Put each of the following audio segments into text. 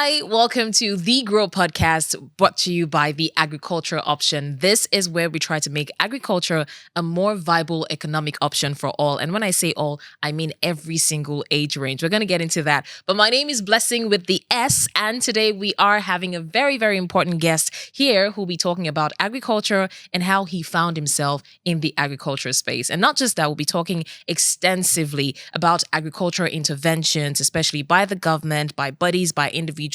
Hi, welcome to the Grow Podcast, brought to you by the Agriculture Option. This is where we try to make agriculture a more viable economic option for all. And when I say all, I mean every single age range. We're going to get into that. But my name is Blessing with the S, and today we are having a very, very important guest here who'll be talking about agriculture and how he found himself in the agriculture space. And not just that, we'll be talking extensively about agricultural interventions, especially by the government, by bodies, by individuals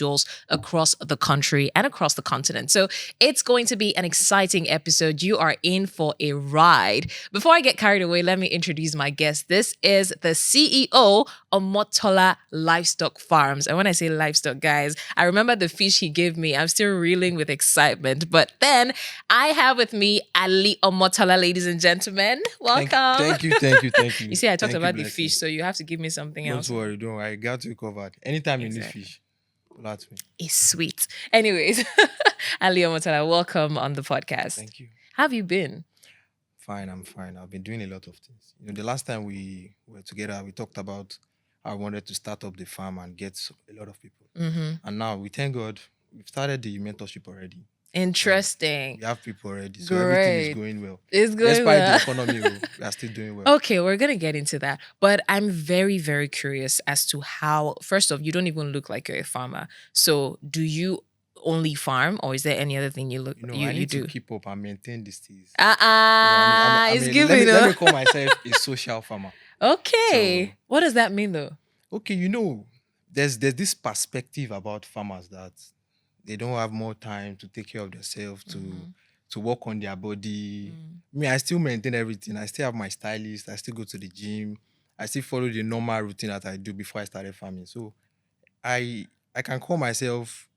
across the country and across the continent. So it's going to be an exciting episode. You are in for a ride. Before I get carried away, let me introduce my guest. This is the CEO of Omotola Livestock Farms. And when I say livestock, guys, I remember the fish he gave me. I'm still reeling with excitement. But then I have with me Ali Omotola, ladies and gentlemen. Welcome. Thank you. You see, I talked Thank you, about the Blessing. fish, so you have to give me something else. Don't worry. I got you covered. Anytime you Exactly. need fish, pull out me. It's sweet. Anyways, Ali Omotola, welcome on the podcast. Thank you. How have you been? Fine, I'm fine. I've been doing a lot of things. The last time we were together, we talked about how I wanted to start up the farm and get a lot of people. Mm-hmm. And now, we thank God, we've started the mentorship already. Interesting. We have people already. So everything is Great. going well. It's going Despite well. the economy, we are still doing well. Okay, we're going to get into that. But I'm very, very curious as to how, first off, you don't even look like you're a farmer. So do you only farm, or is there any other thing you look I you need do? to keep up and maintain these things. It's giving let me call myself a social farmer. Okay. So- What does that mean though? Okay, there's this perspective about farmers that they don't have more time to take care of themselves, to work on their body. I still maintain everything. I still have my stylist. I still go to the gym. I still follow the normal routine that I do before I started farming. So I can call myself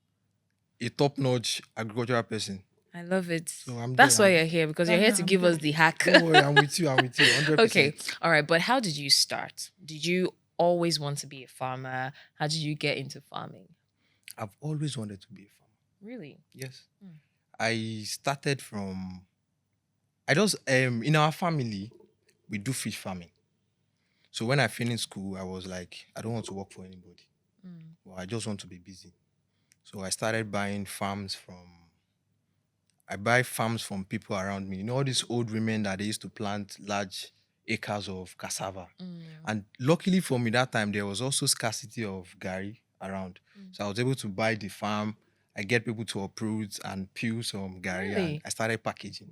a top-notch agricultural person. I love it. So I'm That's there. why you're here, because you're here to I'm give there. us the hack. Don't worry, I'm with you. 100%. Okay. All right. But how did you start? Did you always want to be a farmer? How did you get into farming? I've always wanted to be a farmer. Really? Yes. Hmm. I started from in our family, we do fish farming. So when I finished school, I was like, I don't want to work for anybody. Well, I just want to be busy. So I started buying farms I buy farms from people around me. All these old women that they used to plant large acres of cassava. And luckily for me that time, there was also scarcity of gari around. So I was able to buy the farm. I get people to uproot and peel some gari, Really? and I started packaging.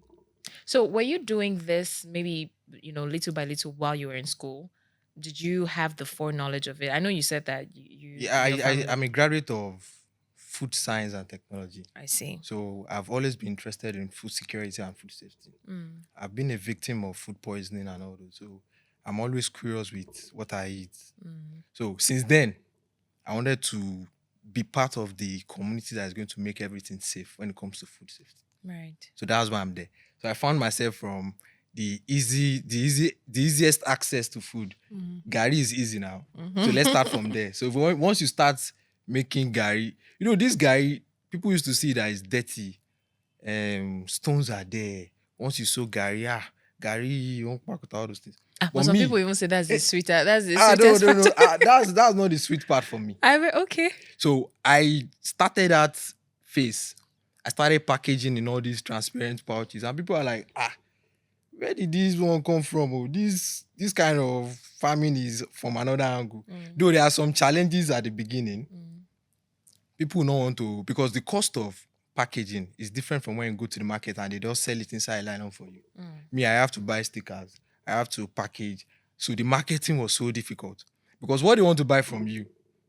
So were you doing this maybe, little by little while you were in school? Did you have the foreknowledge of it? I know you said that you Yeah, your family- I'm a graduate of food science and technology. I see. So I've always been interested in food security and food safety. I've been a victim of food poisoning and all those. So I'm always curious with what I eat. So since then, I wanted to be part of the community that is going to make everything safe when it comes to food safety. Right. So that's why I'm there. So I found myself from the easiest access to food. Gari is easy now. So let's start from there. So once you start making gari, this gari, people used to see that it's dirty. Stones are there. Once you sow gari, gari, you won't pack with all those things. But some people even say that's the sweeter. That's the No. sweetest part. That's not the sweet part for me. Okay. So I started that phase. I started packaging in all these transparent pouches, and people are like, where did this one come from? Oh, this kind of farming is from another angle. Though there are some challenges at the beginning, people don't want to, because the cost of packaging is different from when you go to the market and they just sell it inside a nylon for you. Me, I have to buy stickers. I have to package. So the marketing was so difficult, because what they want to buy from you,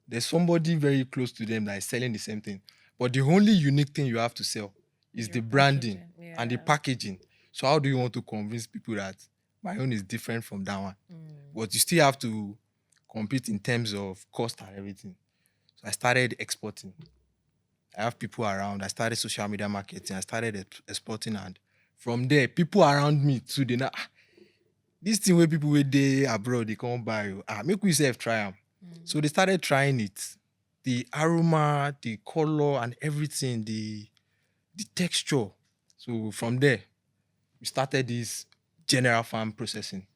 there's somebody very close to them that is selling the same thing. But the only unique thing you have to sell is Your the branding packaging, and the yeah. packaging. So how do you want to convince people that my own is different from that one? But you still have to compete in terms of cost and everything. So I started exporting. I have people around. I started social media marketing. I started exporting, and from there, people around me too, they know, this thing where people where they abroad, they come buy you. Make we self try them. So they started trying it. The aroma, the color, and everything, the texture. So from there, we started this general farm processing.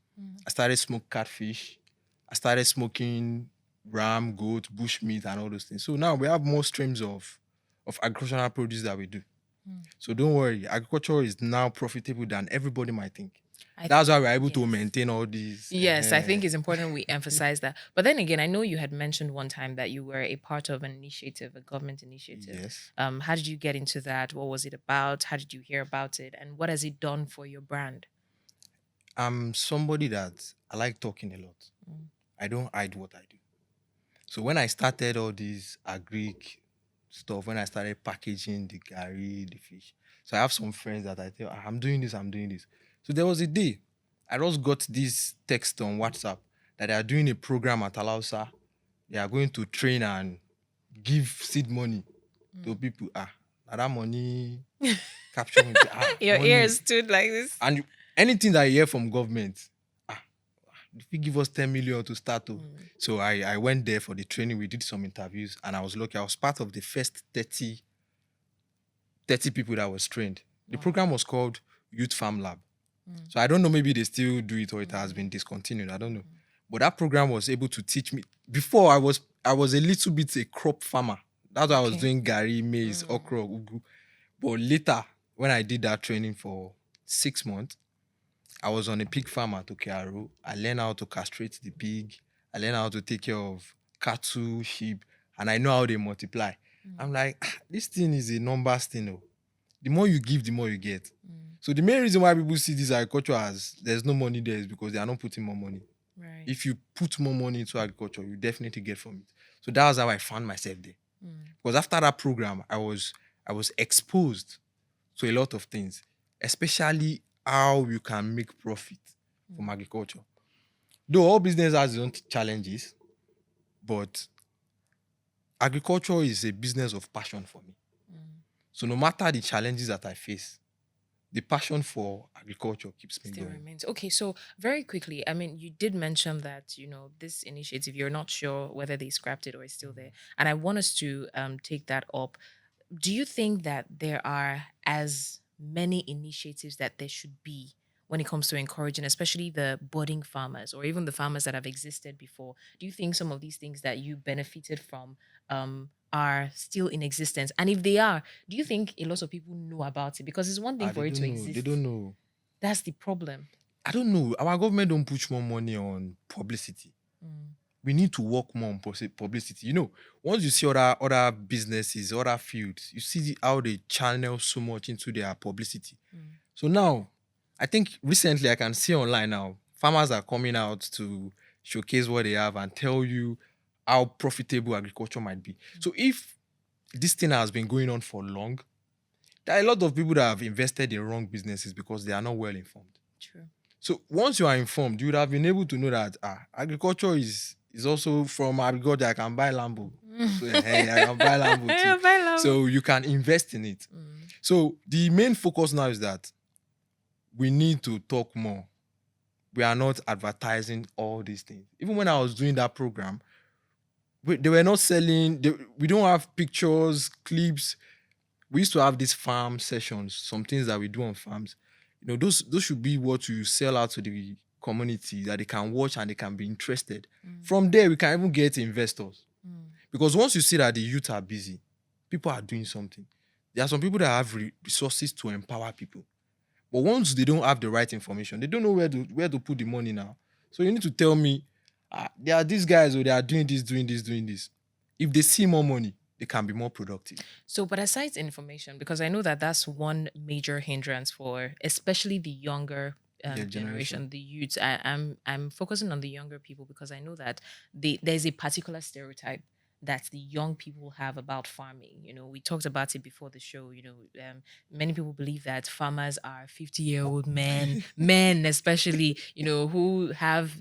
I started smoke catfish. I started smoking ram, goat, bush meat, and all those things. So now we have more streams of agricultural produce that we do. So don't worry, agriculture is now profitable than everybody might think. I That's why we're able to yes. maintain all these. Yes, I think it's important we emphasize that. But then again, I know you had mentioned one time that you were a part of an initiative, a government initiative. Yes. How did you get into that? What was it about? How did you hear about it? And what has it done for your brand? I'm somebody that I like talking a lot. I don't hide what I do. So when I started all these agric stuff, when I started packaging the gari, the fish, so I have some friends that I tell, "Ah, I'm doing this, I'm doing this." So there was a day I just got this text on WhatsApp that they are doing a program at Alausa. They are going to train and give seed money to people. Now that money capture me. Your Money. ears stood like this. And anything that you hear from government, if you give us 10 million to start. So I went there for the training. We did some interviews and I was lucky. I was part of the first 30 people that was trained. The program was called Youth Farm Lab. So I don't know, maybe they still do it or it has been discontinued. I don't know. But that program was able to teach me. Before I was a little bit a crop farmer. That's why I was doing gari, maize, okra, ugu. But later, when I did that training for 6 months, I was on a pig farm at Okearu. I learned how to castrate the pig. I learned how to take care of cattle, sheep, and I know how they multiply. I'm like, this thing is a numbers thing. Oh. The more you give, the more you get. So the main reason why people see this agriculture as there's no money there is because they are not putting more money. Right. If you put more money into agriculture, you definitely get from it. So that was how I found myself there. Because after that program, I was exposed to a lot of things, especially how you can make profit from agriculture. Though all business has its own challenges, but agriculture is a business of passion for me. So no matter the challenges that I face, the passion for agriculture keeps me Still going. remains. Okay, so very quickly, I mean, you did mention that, this initiative, you're not sure whether they scrapped it or it's still there. And I want us to take that up. Do you think that there are as many initiatives that there should be when it comes to encouraging, especially the budding farmers or even the farmers that have existed before? Do you think some of these things that you benefited from are still in existence? And if they are, do you think a lot of people know about it? Because it's one thing for it to exist. They don't know. That's the problem. I don't know. Our government don't push more money on publicity. We need to work more on publicity. Once you see other businesses, other fields, you see how they channel so much into their publicity. So now, I think recently I can see online now, farmers are coming out to showcase what they have and tell you how profitable agriculture might be. So if this thing has been going on for long, there are a lot of people that have invested in wrong businesses because they are not well informed. True. So once you are informed, you would have been able to know that agriculture is also from agriculture. I can buy Lambo. So I can buy Lambo too. Buy Lambo. So you can invest in it. So the main focus now is that we need to talk more. We are not advertising all these things. Even when I was doing that program, they were not selling. We don't have pictures, clips. We used to have these farm sessions, some things that we do on farms. Those should be what you sell out to the community that they can watch and they can be interested. From there, we can even get investors. Because once you see that the youth are busy, people are doing something. There are some people that have resources to empower people. But once they don't have the right information, they don't know where to put the money now. So you need to tell me, there are these guys who they are doing this, doing this, doing this. If they see more money, they can be more productive. So, but aside information, because I know that that's one major hindrance for especially the younger generation, the youths. I'm focusing on the younger people because I know that there's a particular stereotype that the young people have about farming. We talked about it before the show. Many people believe that farmers are 50-year-old men especially, who have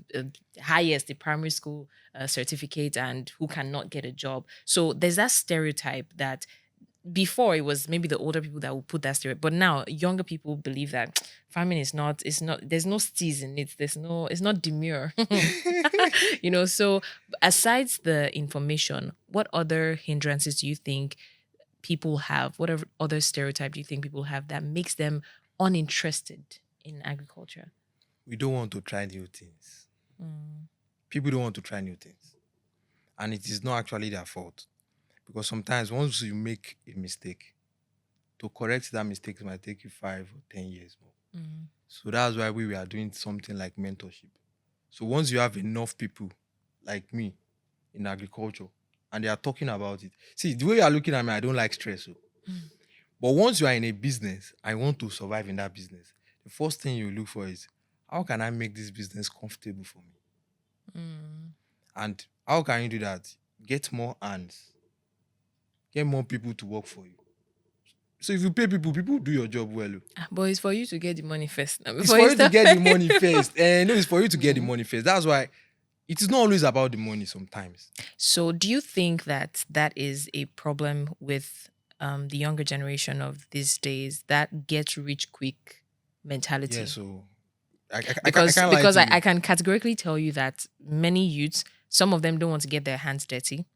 highest the primary school certificate and who cannot get a job. So there's that stereotype that before it was maybe the older people that would put that stereotype, but now younger people believe that farming is not, there's no steez in it. It's not demure. So aside the information, what other hindrances do you think people have? What other stereotype do you think people have that makes them uninterested in agriculture? We don't want to try new things. People don't want to try new things. And it is not actually their fault. Because sometimes once you make a mistake, to correct that mistake might take you 5 or 10 years more. Mm. So that's why we are doing something like mentorship. So once you have enough people like me in agriculture and they are talking about it, see, the way you are looking at me, I don't like stress. But once you are in a business, I want to survive in that business. The first thing you look for is how can I make this business comfortable for me? Mm. And how can you do that? Get more hands, get more people to work for you. So if you pay people, people do your job well. But it's for you to get the money first. Now, It's before for you to start get the paying. money first. And no, it's for you to get the money first. That's why it is not always about the money sometimes. So, do you think that that is a problem with the younger generation of these days, that get rich quick mentality? Yeah, so I Because can't lie because to I you. can categorically tell you that many youths, some of them don't want to get their hands dirty.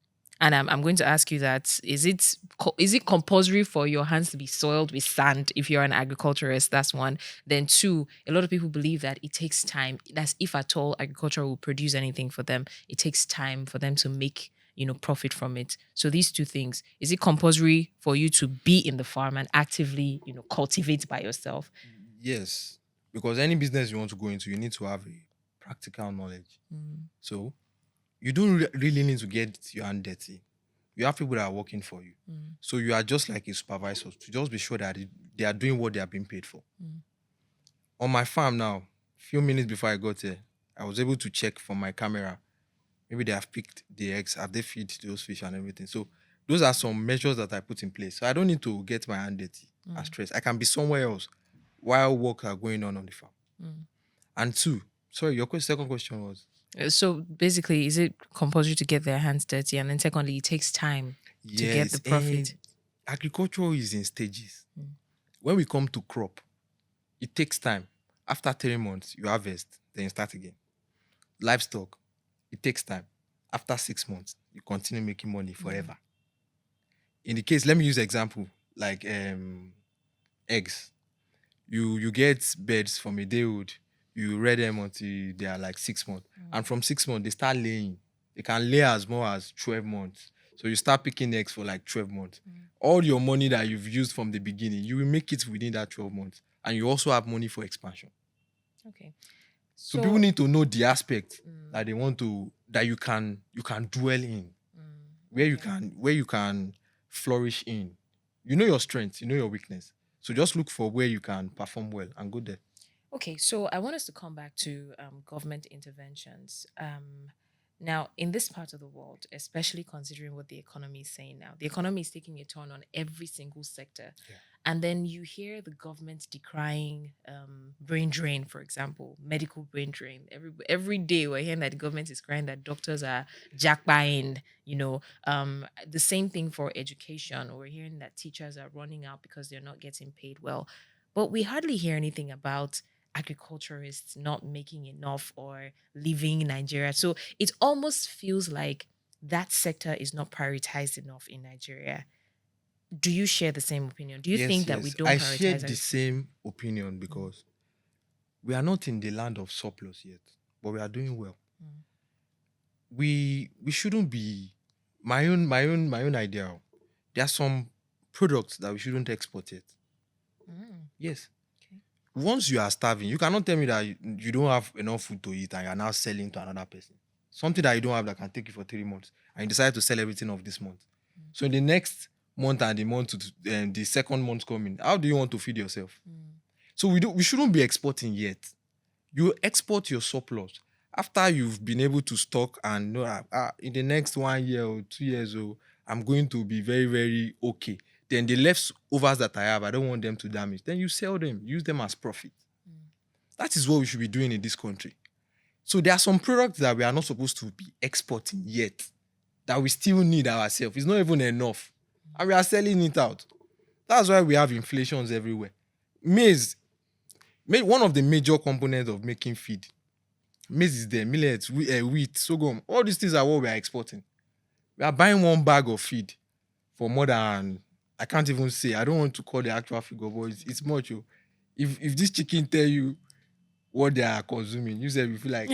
And I'm going to ask you that is it compulsory for your hands to be soiled with sand if you're an agriculturist? That's one. Then two, a lot of people believe that it takes time. That's if at all agriculture will produce anything for them, it takes time for them to make profit from it. So these two things, is it compulsory for you to be in the farm and actively cultivate by yourself? Yes, because any business you want to go into, you need to have a practical knowledge. So you don't really need to get your hand dirty. You have people that are working for you. So you are just like a supervisor to just be sure that they are doing what they are being paid for. On my farm now, few minutes before I got here, I was able to check from my camera. Maybe they have picked the eggs, have they feed those fish and everything. So those are some measures that I put in place. So I don't need to get my hand dirty and stressed. I can be somewhere else while work are going on the farm. And two, sorry, your second question was? So basically, is it compulsory to get their hands dirty? And then secondly, it takes time to get the profit. Agriculture is in stages. When we come to crop, it takes time. After 3 months, you harvest, then you start again. Livestock, it takes time. After 6 months, you continue making money forever. In the case, let me use example like eggs. You get birds from a day old, you rear them until they are like 6 months. And from 6 months, they start laying. They can lay as more as 12 months. So you start picking eggs for like 12 months. All your money that you've used from the beginning, you will make it within that 12 months. And you also have money for expansion. Okay. So people need to know the aspect that they want to, that you can dwell in, where you can flourish in. You know your strengths, you know your weakness. So just look for where you can perform well and go there. Okay, so I want us to come back to government interventions. Now, in this part of the world, especially considering what the economy is saying now, the economy is taking a turn on every single sector. Yeah. And then you hear the government decrying brain drain, for example, medical brain drain. Every day we're hearing that the government is crying that doctors are jackbuying, the same thing for education. We're hearing that teachers are running out because they're not getting paid well. But we hardly hear anything about agriculturists not making enough or leaving Nigeria. So it almost feels like that sector is not prioritized enough in Nigeria. Do you share the same opinion? Do you think that we don't I prioritize share the agriculture? same opinion because we are not in the land of surplus yet, but we are doing well. We shouldn't be my own idea. There are some products that we shouldn't export yet. Yes. Okay. Once you are starving, you cannot tell me that you don't have enough food to eat and you are now selling to another person. Something that you don't have that can take you for 3 months, and you decide to sell everything of this month. So in the next month and the second month coming, how do you want to feed yourself? So we shouldn't be exporting yet. You export your surplus after you've been able to stock and know in the next 1 year or 2 years, I'm going to be very, very okay. Then the leftovers that I have, I don't want them to damage. Then you sell them, use them as profit. That is what we should be doing in this country. So there are some products that we are not supposed to be exporting yet, that we still need ourselves. It's not even enough. And we are selling it out. That's why we have inflations everywhere. Maize, one of the major components of making feed. Maize is there, millet, wheat, sorghum. All these things are what we are exporting. We are buying one bag of feed for more than, I can't even say, I don't want to call the actual figure, but it's much. If this chicken tell you what they are consuming. You said we feel like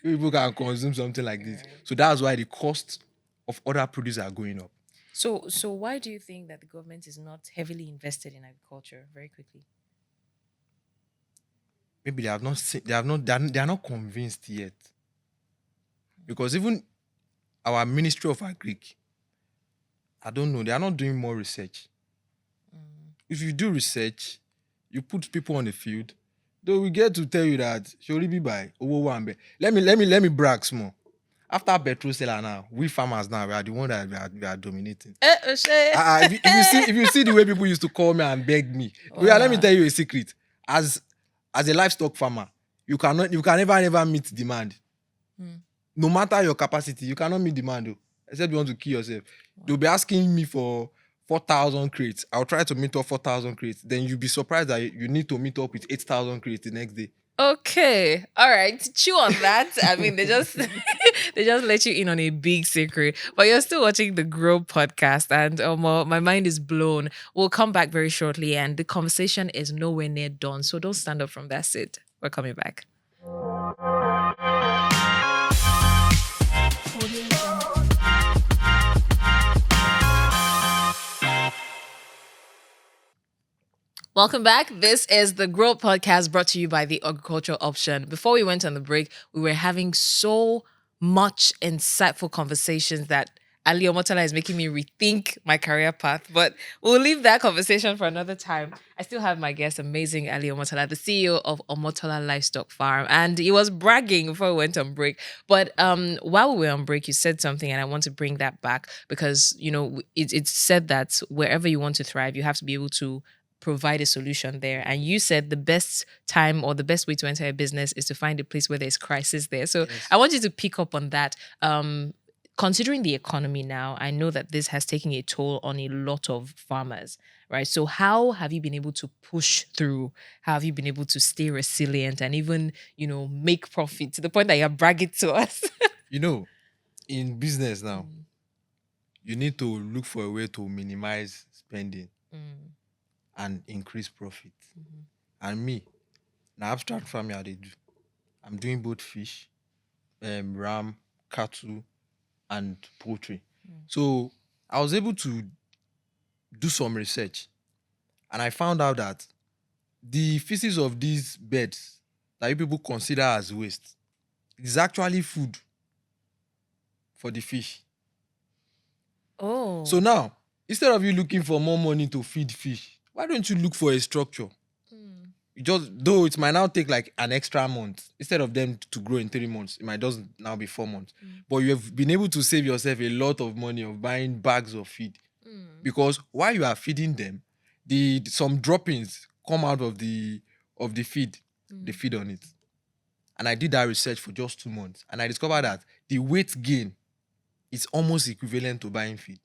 people can consume something like this. So that's why the cost of other produce are going up. So why do you think that the government is not heavily invested in agriculture? Very quickly. Maybe they have not seen, they are not convinced yet. Because even our Ministry of Agric, I don't know, they are not doing more research. If you do research, you put people on the field, they will get to tell you that surely be by Owo Wambe. Let me brag small. After petrol seller now, we farmers now we are the one that we are dominating. If you see the way people used to call me and beg me, let me tell you a secret. As a livestock farmer, you can never meet demand. No matter your capacity, you cannot meet demand, except you want to kill yourself. They'll be asking me for 4,000 crates. I'll try to meet up 4,000 crates. Then you'll be surprised that you need to meet up with 8,000 crates the next day. Okay, all right. Chew on that. I mean, they just they just let you in on a big secret. But you're still watching the Grow podcast, and my mind is blown. We'll come back very shortly, and the conversation is nowhere near done. So don't stand up from that seat. We're coming back. Welcome back. This is the Grow Podcast brought to you by the Agricultural Option. Before we went on the break, we were having so much insightful conversations that Ali Omotola is making me rethink my career path. But we'll leave that conversation for another time. I still have my guest, amazing Ali Omotola, the CEO of Omotola Livestock Farm. And he was bragging before we went on break. But while we were on break, you said something, and I want to bring that back because, it's said that wherever you want to thrive, you have to be able to provide a solution there. And you said the best time or the best way to enter a business is to find a place where there's crisis there. So yes. I want you to pick up on that. Considering the economy now, I know that this has taken a toll on a lot of farmers, right? So how have you been able to push through? How have you been able to stay resilient and even, make profit to the point that you're bragging to us? In business now, you need to look for a way to minimize spending. And increase profit. And me, now abstract farming, they do. I'm doing both fish, ram, cattle, and poultry. So I was able to do some research, and I found out that the feces of these birds that you people consider as waste is actually food for the fish. Oh. So now, instead of you looking for more money to feed fish, why don't you look for a structure? Though it might now take like an extra month, instead of them to grow in 3 months, it might just now be 4 months. But you have been able to save yourself a lot of money of buying bags of feed. Because while you are feeding them, some droppings come out of the feed. They feed on it. And I did that research for just 2 months. And I discovered that the weight gain is almost equivalent to buying feed.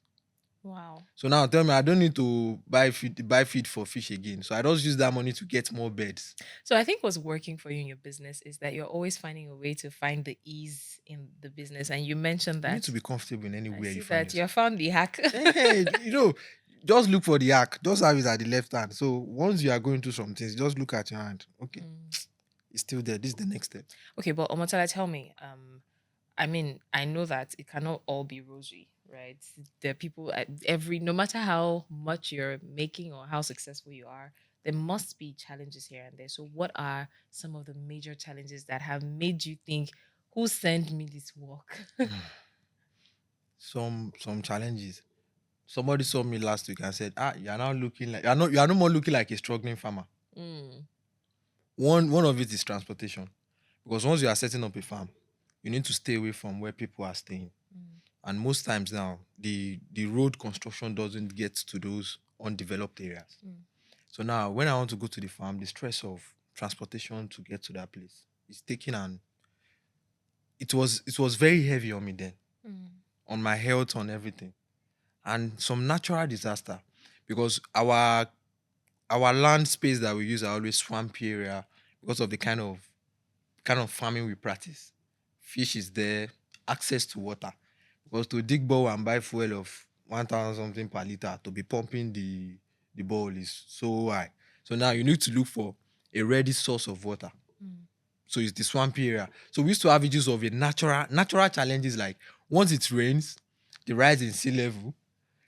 Wow. So now tell me, I don't need to buy feed for fish again. So I just use that money to get more birds. So I think what's working for you in your business is that you're always finding a way to find the ease in the business. And you mentioned that you need to be comfortable in anywhere you find that. You found the hack. Hey, just look for the hack. Just have it at the left hand. So once you are going through some things, just look at your hand. Okay, it's still there. This is the next step. Okay, but Omotola, tell me. I know that it cannot all be rosy, right? There are people no matter how much you're making or how successful you are, there must be challenges here and there. So what are some of the major challenges that have made you think, who sent me this work? Some challenges. Somebody saw me last week and said, you're now looking like you're no more looking like a struggling farmer. One of it is transportation. Because once you are setting up a farm, you need to stay away from where people are staying. And most times now, the road construction doesn't get to those undeveloped areas. So now, when I want to go to the farm, the stress of transportation to get to that place is taking it was very heavy on me then, on my health, on everything. And some natural disaster, because our land space that we use are always swampy area because of the kind of farming we practice. Fish is there, access to water. Because to dig bore and buy fuel of 1,000 something per liter to be pumping the bowl is so high. So now you need to look for a ready source of water. So it's the swampy area. So we used to have issues of a natural challenges like once it rains, the rise in sea level.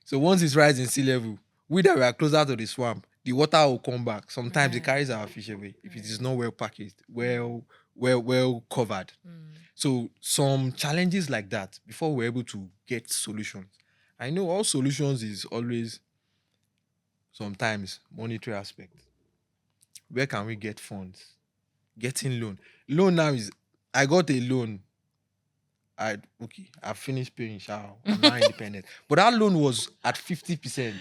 So once it rises in sea level, we that we are closer to the swamp, the water will come back. Sometimes it carries our fish away if it is not well packaged, well covered. So some challenges like that before we're able to get solutions. I know all solutions is always sometimes monetary aspect. Where can we get funds? Getting loan. Loan now is I got a loan. I finished paying shower. I'm now independent. But that loan was at 50%.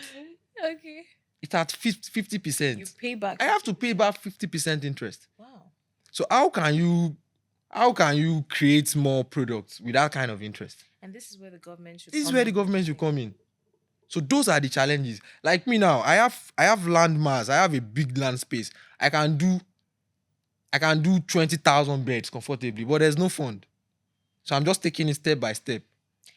Okay. It's at 50%. You pay back. I have to pay back 50% interest. Wow. So how can you create more products with that kind of interest? And this is where the government should. This is where the government should come in. So those are the challenges. Like me now, I have land mass. I have a big land space. I can do 20,000 beds comfortably, but there's no fund. So I'm just taking it step by step.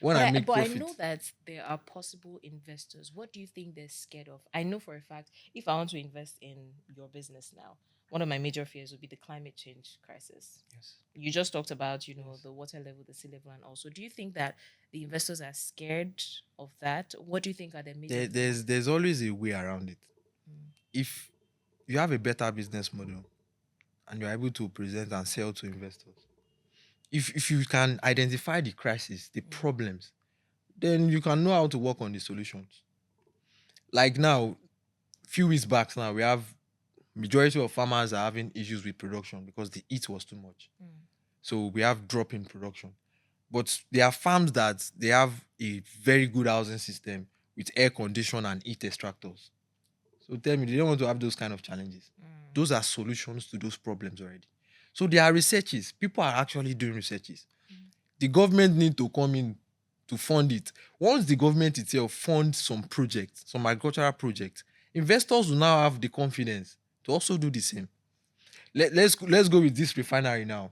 When I make profit. I know that there are possible investors. What do you think they're scared of? I know for a fact, if I want to invest in your business now, one of my major fears would be the climate change crisis. Yes. You just talked about, the water level, the sea level, and also, do you think that the investors are scared of that? What do you think are the major? There's always a way around it. If you have a better business model and you're able to present and sell to investors, if you can identify the crisis, the problems, then you can know how to work on the solutions. Like now, few weeks back now, we have majority of farmers are having issues with production because the heat was too much. So we have drop in production. But there are farms that they have a very good housing system with air condition and heat extractors. So tell me, they don't want to have those kind of challenges. Those are solutions to those problems already. So there are researches. People are actually doing researches. The government need to come in to fund it. Once the government itself funds some projects, some agricultural projects, investors will now have the confidence to also do the same. Let's go with this refinery now.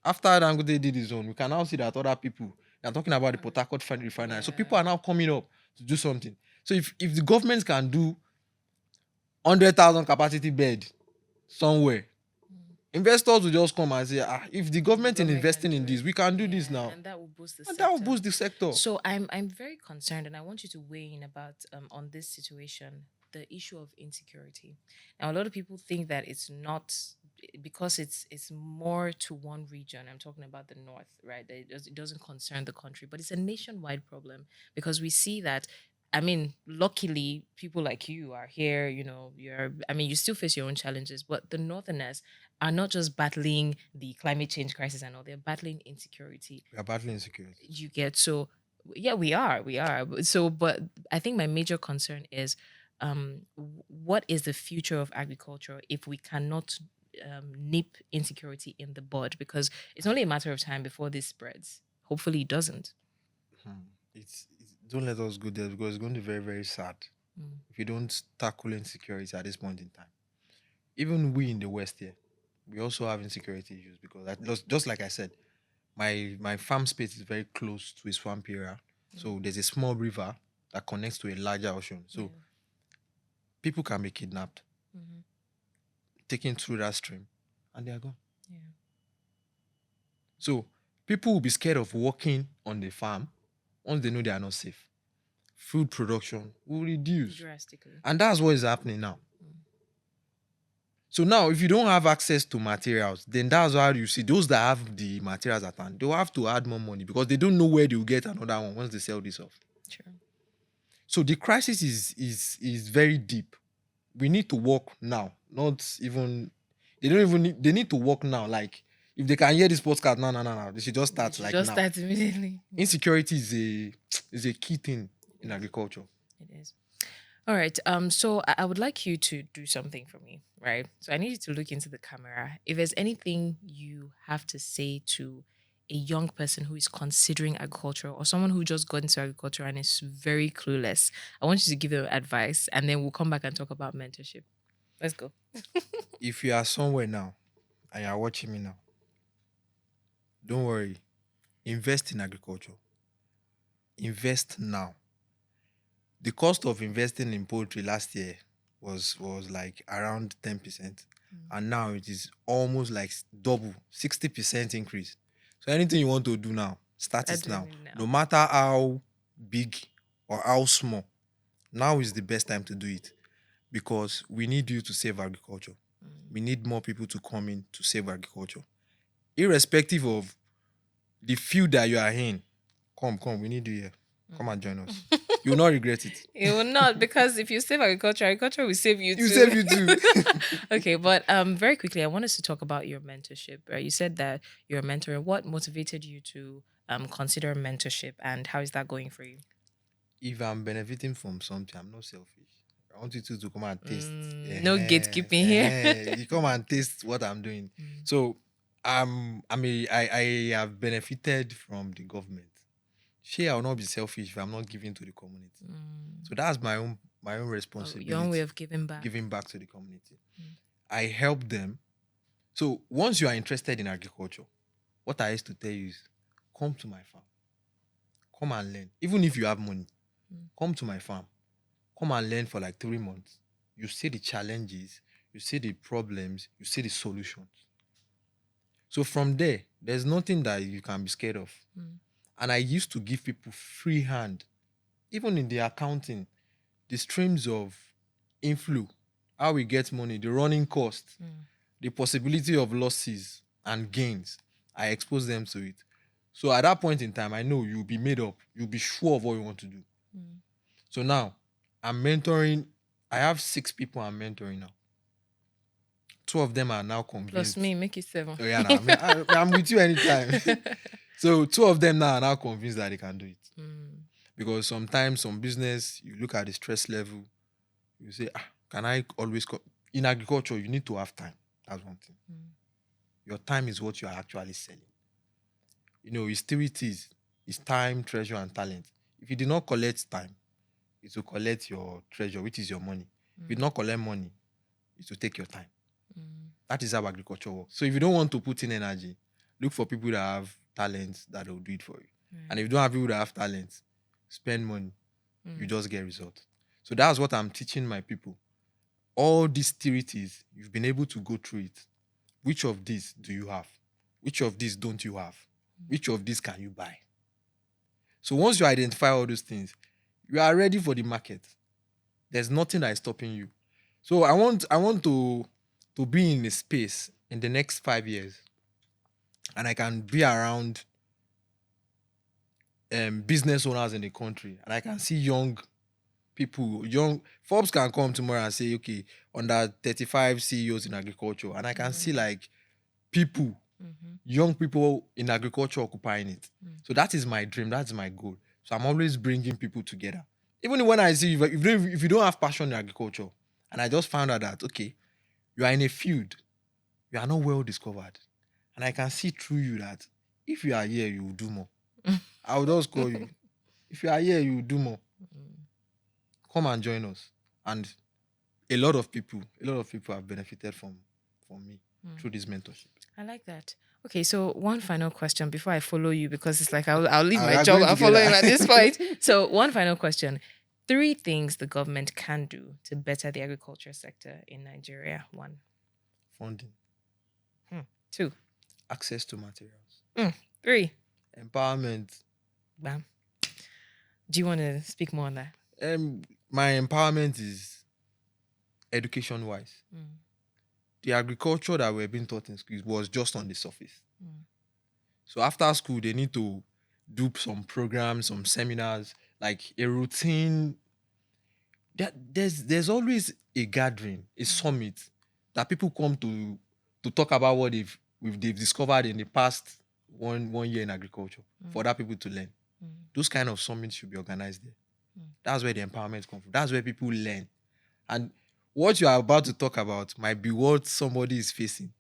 After Dangote did his own, we can now see that other people are talking about the Port Harcourt refinery. So people are now coming up to do something. So if the government can do 100,000 capacity bed somewhere, investors will just come and say, if the government is investing in this, we can do this now. And that will boost the And sector. that will boost the sector. So I'm very concerned, and I want you to weigh in about on this situation, the issue of insecurity. Now, a lot of people think that it's not because it's more to one region. I'm talking about the north, right? That it doesn't concern the country, but it's a nationwide problem because we see that. I mean, luckily, people like you are here. You still face your own challenges, but the Northerners are not just battling the climate change crisis and all; they're battling insecurity. We are battling insecurity. You get so, yeah, we are. So, but I think my major concern is, what is the future of agriculture if we cannot nip insecurity in the bud? Because it's only a matter of time before this spreads. Hopefully, it doesn't. It's don't let us go there because it's going to be very, very sad if you don't tackle insecurity at this point in time. Even we in the West here, we also have insecurity issues because just like I said, my farm space is very close to a swamp area. So there's a small river that connects to a larger ocean. So people can be kidnapped, taken through that stream, and they are gone. Yeah. So people will be scared of walking on the farm once they know they are not safe. Food production will reduce Drastically. and that's what is happening now. So now, if you don't have access to materials, then that's how you see those that have the materials at hand, they'll have to add more money because they don't know where they'll get another one once they sell this off. True. So the crisis is very deep. We need to work now. Not even they need to work now. Like if they can hear this podcast, no. They should just start like Just now. start immediately. Insecurity is a key thing in agriculture. It is. All right. So I would like you to do something for me, right? So I need you to look into the camera. If there's anything you have to say to a young person who is considering agriculture or someone who just got into agriculture and is very clueless, I want you to give them advice, and then we'll come back and talk about mentorship. Let's go. If you are somewhere now and you are watching me now, don't worry. Invest in agriculture. Invest now. The cost of investing in poultry last year was like around 10%. And now it is almost like double, 60% increase. So anything you want to do now, start it now. No matter how big or how small, now is the best time to do it, because we need you to save agriculture. We need more people to come in to save agriculture. Irrespective of the field that you are in, come, we need you here. Come and join us. You will not regret it. You will not, because if you save agriculture will save you too. You save you too. Okay, but very quickly, I want us to talk about your mentorship. Right? You said that you're a mentor. What motivated you to consider mentorship, and how is that going for you? If I'm benefiting from something, I'm not selfish. I want you to come and taste. No gatekeeping here. You come and taste what I'm doing. So I have benefited from the government. Sure, I will not be selfish if I'm not giving to the community. So that's my own responsibility. Your own way of giving back. Giving back to the community. I help them. So once you are interested in agriculture, what I used to tell you is, come to my farm. Come and learn. Even if you have money, come to my farm. Come and learn for like 3 months. You see the challenges, you see the problems, you see the solutions. So from there, there's nothing that you can be scared of. And I used to give people free hand, even in the accounting, the streams of inflow, how we get money, the running cost, the possibility of losses and gains. I expose them to it. So at that point in time, I know you'll be made up. You'll be sure of what you want to do. So now, I'm mentoring. I have 6 people I'm mentoring now. 2 of them are now convinced. Plus me, make it 7. Oh, yeah, nah, I'm with you anytime. So 2 of them now are now convinced that they can do it. Because sometimes some business, you look at the stress level, you say, can I always... In agriculture, you need to have time. That's one thing. Your time is what you are actually selling. You know, it's 3 T's. It's time, treasure, and talent. If you do not collect time, it will collect your treasure, which is your money. If you do not collect money, it will take your time. That is how agriculture works. So if you don't want to put in energy, look for people that have talents that will do it for you. And if you don't have people that have talents, spend money. You just get results. So that's what I'm teaching my people. All these 3 T's, you've been able to go through it. Which of these do you have? Which of these don't you have? Which of these can you buy? So once you identify all those things, you are ready for the market. There's nothing that is stopping you. So I want to be in a space in the next 5 years, and I can be around business owners in the country, and I can see young people, Forbes can come tomorrow and say, okay, under 35 CEOs in agriculture, and I can see like people, young people in agriculture occupying it. So that is my dream, that's my goal. So I'm always bringing people together. Even when I see, if you don't have passion in agriculture, and I just found out that, okay, you are in a field, you are not well discovered, and I can see through you that if you are here, you will do more. I will just call you. If you are here, you will do more. Come and join us. And a lot of people have benefited from me through this mentorship. I like that. Okay, so one final question before I follow you, because it's like I'll leave my job and follow him at this point. So one final question. 3 things the government can do to better the agriculture sector in Nigeria. 1. Funding. 2. Access to materials. 3. Empowerment. Bam. Do you want to speak more on that? My empowerment is education-wise. The agriculture that we're being taught in schools was just on the surface. So after school, they need to do some programs, some seminars, like a routine. There's always a gathering, a summit that people come to talk about what they've discovered in the past one year in agriculture for other people to learn. Those kind of summits should be organized there. That's where the empowerment comes from. That's where people learn. And what you are about to talk about might be what somebody is facing.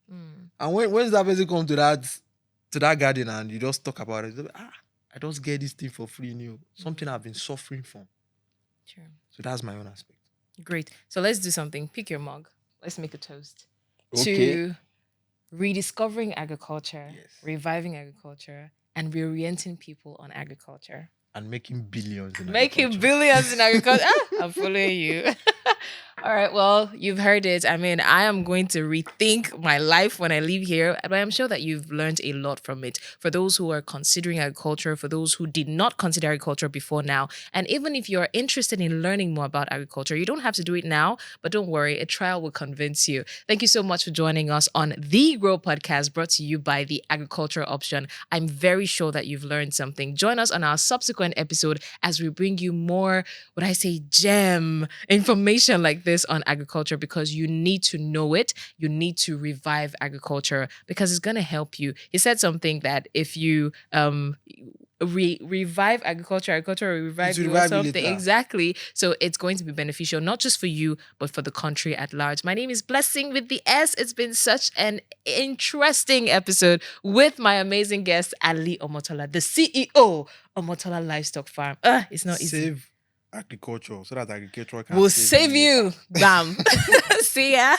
And when that person comes to that garden and you just talk about it, I just get this thing for free, something I've been suffering from. Sure. So that's my own aspect. Great. So let's do something. Pick your mug. Let's make a toast. Okay. To rediscovering agriculture, Yes. reviving agriculture, and reorienting people on agriculture. And making billions in Making agriculture. billions in agriculture. I'm following you. All right, well, you've heard it. I mean, I am going to rethink my life when I leave here, but I'm sure that you've learned a lot from it. For those who are considering agriculture, for those who did not consider agriculture before now, and even if you're interested in learning more about agriculture, you don't have to do it now, but don't worry, a trial will convince you. Thank you so much for joining us on The Grow Podcast, brought to you by The Agriculture Option. I'm very sure that you've learned something. Join us on our subsequent episode as we bring you more, what I say, gem information like this on agriculture, because you need to know it. You need to revive agriculture because it's going to help you. He said something that if you revive agriculture will revive It will you or revive you something. later. Exactly. So it's going to be beneficial, not just for you, but for the country at large. My name is Blessing with the S. It's been such an interesting episode with my amazing guest, Ali Omotola, the CEO Omotola Livestock Farm. It's not easy. Save agriculture so that agriculture can We'll save later. you. Bam. See ya.